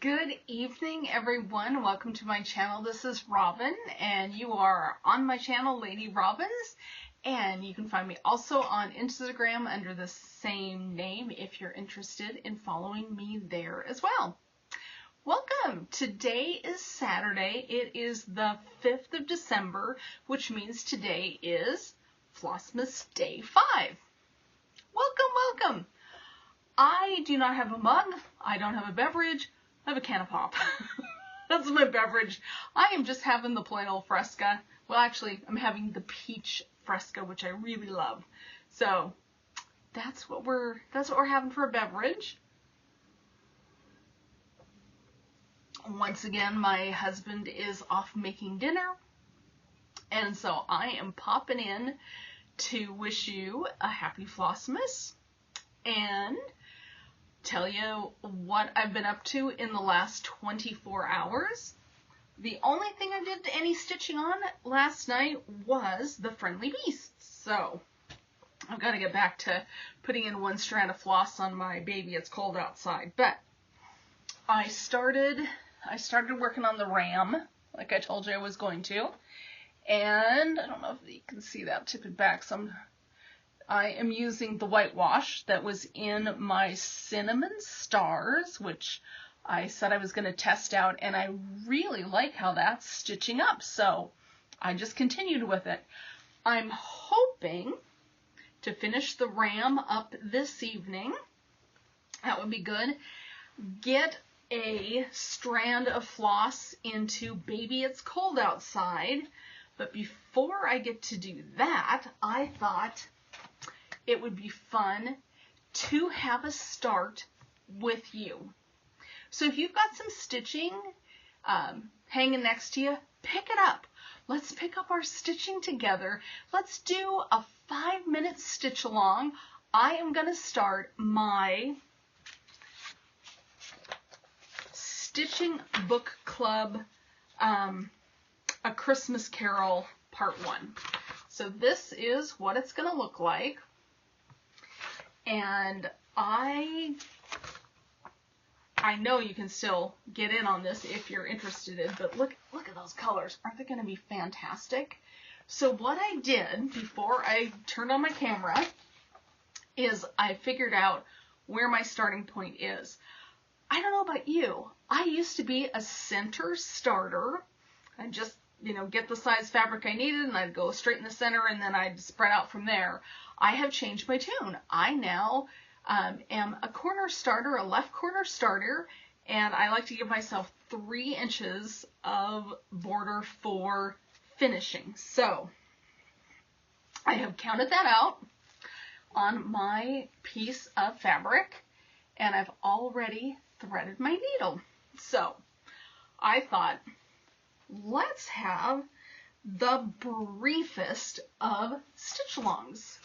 Good evening, everyone. Welcome to my channel. This is Robin, and you are on my channel, Lady Robins, and you can find me also on Instagram under the same name if you're interested in following me there as well. Welcome. Today is Saturday. It is the 5th of December, which means today is Flossmas Day 5. Welcome, welcome. I do not have a mug. I don't have a beverage. I have a can of pop. That's my beverage. I am just having the plain old Fresca. Well, actually, I'm having the peach Fresca, which I really love. So that's what we're having for a beverage. Once again, my husband is off making dinner, and so I am popping in to wish you a happy Flossmas and tell you what I've been up to in the last 24 hours. The only thing I did any stitching on last night was the Friendly Beasts. So I've got to get back to putting in one strand of floss on my baby. It's cold outside. But I started working on the ram like I told you I was going to. And I don't know if you can see that tipping back some. I am using the whitewash that was in my Cinnamon Stars, which I said I was going to test out, and I really like how that's stitching up, so I just continued with it. I'm hoping to finish the ram up this evening. That would be good. Get a strand of floss into Baby It's Cold Outside, but before I get to do that, I thought it would be fun to have a start with you. So if you've got some stitching hanging next to you, pick it up. Let's pick up our stitching together. Let's do a 5-minute stitch along. I am going to start my Stitching Book Club, A Christmas Carol Part 1. So this is what it's going to look like. And I know you can still get in on this if you're interested in, but look at those colors. Aren't they going to be fantastic? So what I did before I turned on my camera is I figured out where my starting point is. I don't know about you. I used to be a center starter. I just, get the size fabric I needed, and I'd go straight in the center, and then I'd spread out from there. I have changed my tune. I now am a corner starter, a left corner starter, and I like to give myself 3 inches of border for finishing. So I have counted that out on my piece of fabric, and I've already threaded my needle. So I thought, let's have the briefest of stitch-alongs.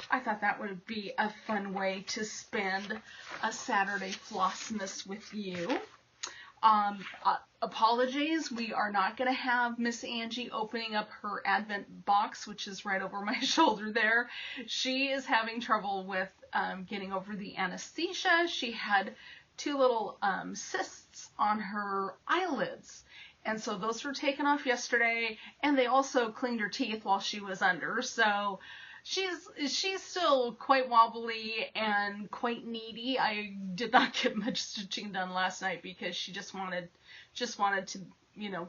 I thought that would be a fun way to spend a Saturday Flossmas with you. Apologies, we are not going to have Miss Angie opening up her Advent box, which is right over my shoulder there. She is having trouble with getting over the anesthesia. She had 2 little cysts on her eyelids. And so those were taken off yesterday, and they also cleaned her teeth while she was under. So she's still quite wobbly and quite needy. I did not get much stitching done last night because she just wanted to,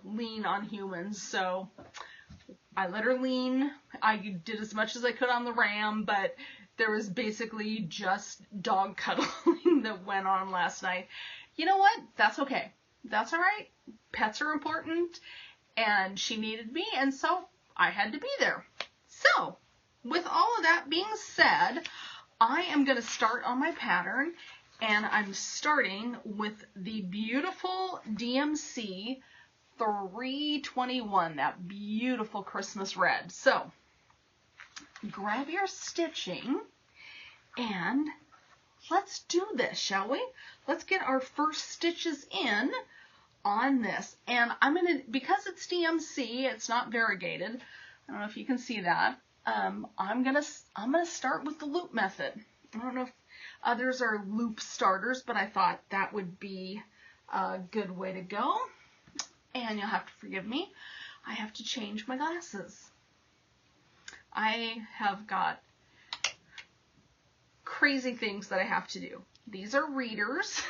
lean on humans. So I let her lean. I did as much as I could on the ram, but there was basically just dog cuddling that went on last night. You know what? That's okay. That's all right. Pets are important, and she needed me, and so I had to be there. So, with all of that being said, I am going to start on my pattern, and I'm starting with the beautiful DMC 321, that beautiful Christmas red. So, grab your stitching, and let's do this, shall we? Let's get our first stitches in on this. And I'm going to, because it's DMC, it's not variegated. I don't know if you can see that. I'm going to start with the loop method. I don't know if others are loop starters, but I thought that would be a good way to go. And you'll have to forgive me. I have to change my glasses. I have got crazy things that I have to do. These are readers.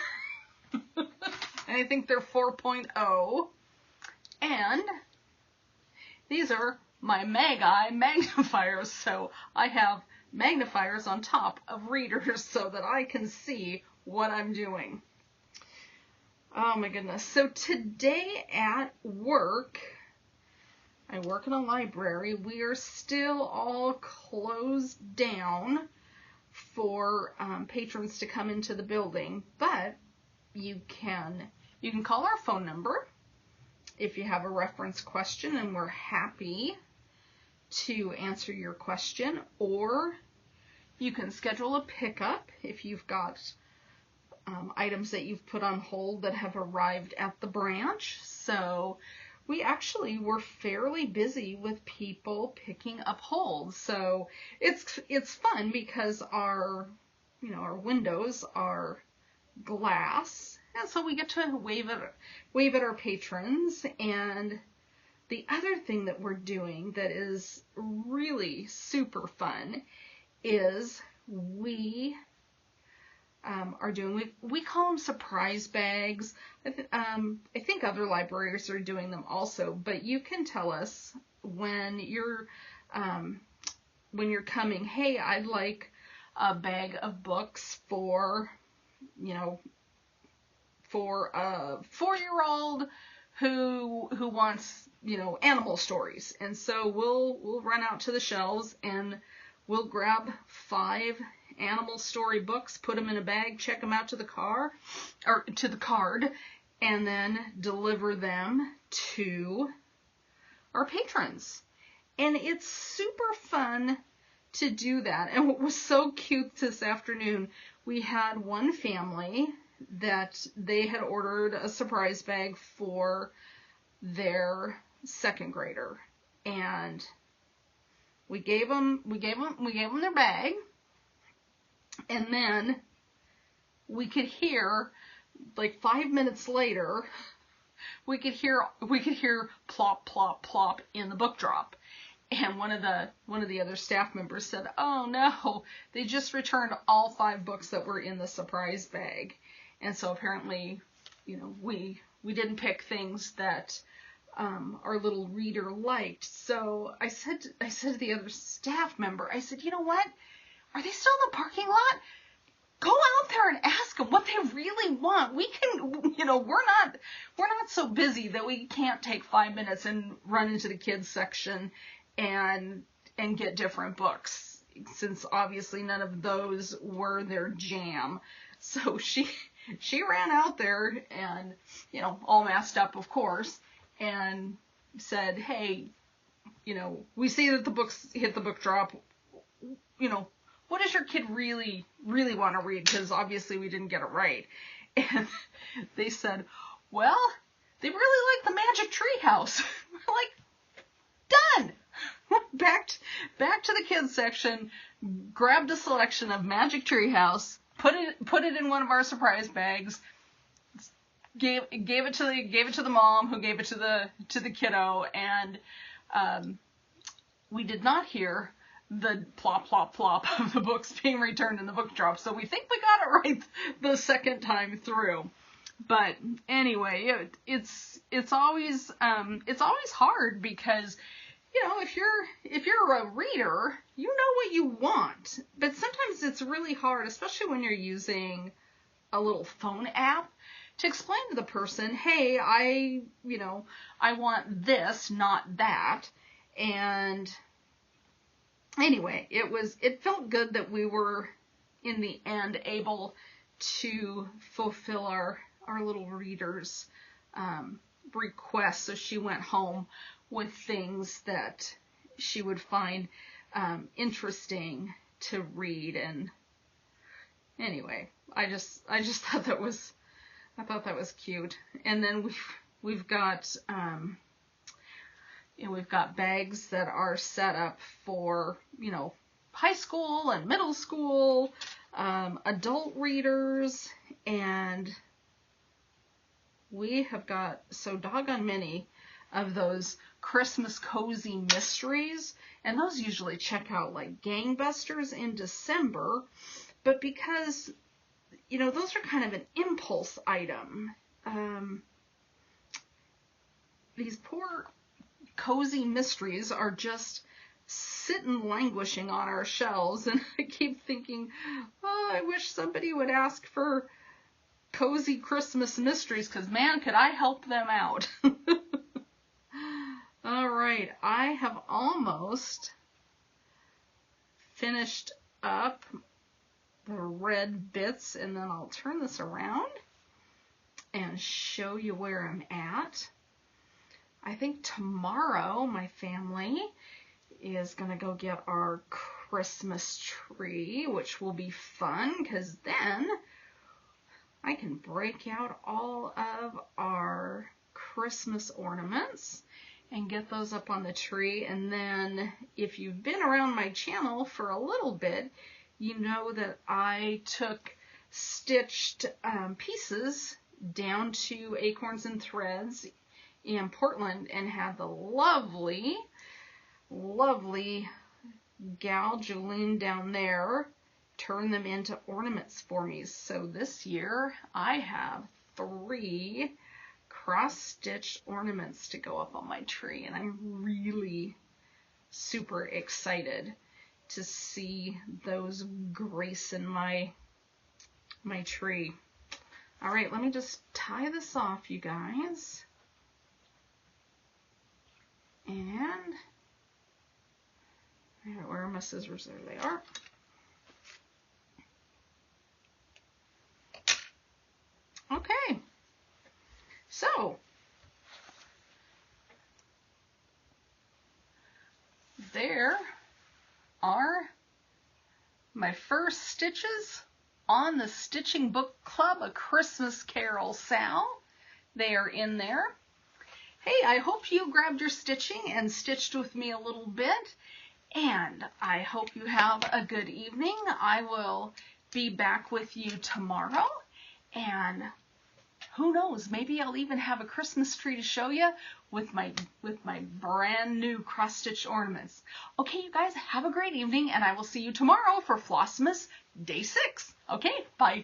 And I think they're 4.0. And these are my Mag-Eye magnifiers. So I have magnifiers on top of readers so that I can see what I'm doing. Oh my goodness. So today at work, I work in a library. We are still all closed down for patrons to come into the building, but you can call our phone number if you have a reference question, and we're happy to answer your question, or you can schedule a pickup if you've got items that you've put on hold that have arrived at the branch. So we actually were fairly busy with people picking up holds. So it's fun because our windows are glass, and so we get to wave at our patrons. And the other thing that we're doing that is really super fun is we call them surprise bags. I think other libraries are doing them also, but you can tell us when you're coming, hey, I'd like a bag of books for a 4-year-old who wants, animal stories. And so we'll run out to the shelves and we'll grab 5 animal story books, put them in a bag, check them out to the card, and then deliver them to our patrons. And it's super fun to do that. And what was so cute this afternoon, we had one family that they had ordered a surprise bag for their 2nd grader, and we gave them their bag. And then we could hear, like 5 minutes later, we could hear plop, plop, plop in the book drop. And one of the other staff members said, "Oh no, they just returned all 5 books that were in the surprise bag." And so apparently, we didn't pick things that our little reader liked. So I said to the other staff member, I said, "You know what? Are they still in the parking lot? Go out there and ask them what they really want. We can, we're not so busy that we can't take 5 minutes and run into the kids section and get different books, since obviously none of those were their jam." So she ran out there and, all masked up, of course, and said, "Hey, we see that the books hit the book drop. What does your kid really, really want to read? Because obviously we didn't get it right." And they said, "Well, they really like the Magic Tree House." We're like, done. Back to the kids section, grabbed a selection of Magic Tree House, put it in one of our surprise bags, gave it to the mom, who gave it to the kiddo, and we did not hear the plop, plop, plop of the books being returned in the book drop. So we think we got it right the second time through. But anyway, it's always hard because, if you're a reader, you know what you want. But sometimes it's really hard, especially when you're using a little phone app, to explain to the person, "Hey, I want this, not that." And anyway, it felt good that we were in the end able to fulfill our little reader's request. So she went home with things that she would find interesting to read. And anyway, I just thought that was cute. And then we've got we've got bags that are set up for, high school and middle school, adult readers, and we have got so doggone many of those Christmas cozy mysteries, and those usually check out like gangbusters in December, but because, you know, those are kind of an impulse item. These poor cozy mysteries are just sitting languishing on our shelves, and I keep thinking, oh, I wish somebody would ask for cozy Christmas mysteries, because man, could I help them out. All right, I have almost finished up the red bits, and then I'll turn this around and show you where I'm at. I think tomorrow my family is going to go get our Christmas tree, which will be fun, because then I can break out all of our Christmas ornaments and get those up on the tree. And then if you've been around my channel for a little bit, you know that I took stitched pieces down to Acorns and Threads in Portland and had the lovely, lovely gal Jolene down there turn them into ornaments for me. So this year I have 3 cross-stitched ornaments to go up on my tree, and I'm really super excited to see those gracing my tree. All right, let me just tie this off, you guys. And where are my scissors? There they are. Okay, so there are my first stitches on the Stitching Book Club, A Christmas Carol Sal. They are in there. Hey, I hope you grabbed your stitching and stitched with me a little bit, and I hope you have a good evening. I will be back with you tomorrow, and who knows, maybe I'll even have a Christmas tree to show you with my brand new cross-stitch ornaments. Okay, you guys, have a great evening, and I will see you tomorrow for Flossmas Day 6. Okay, bye.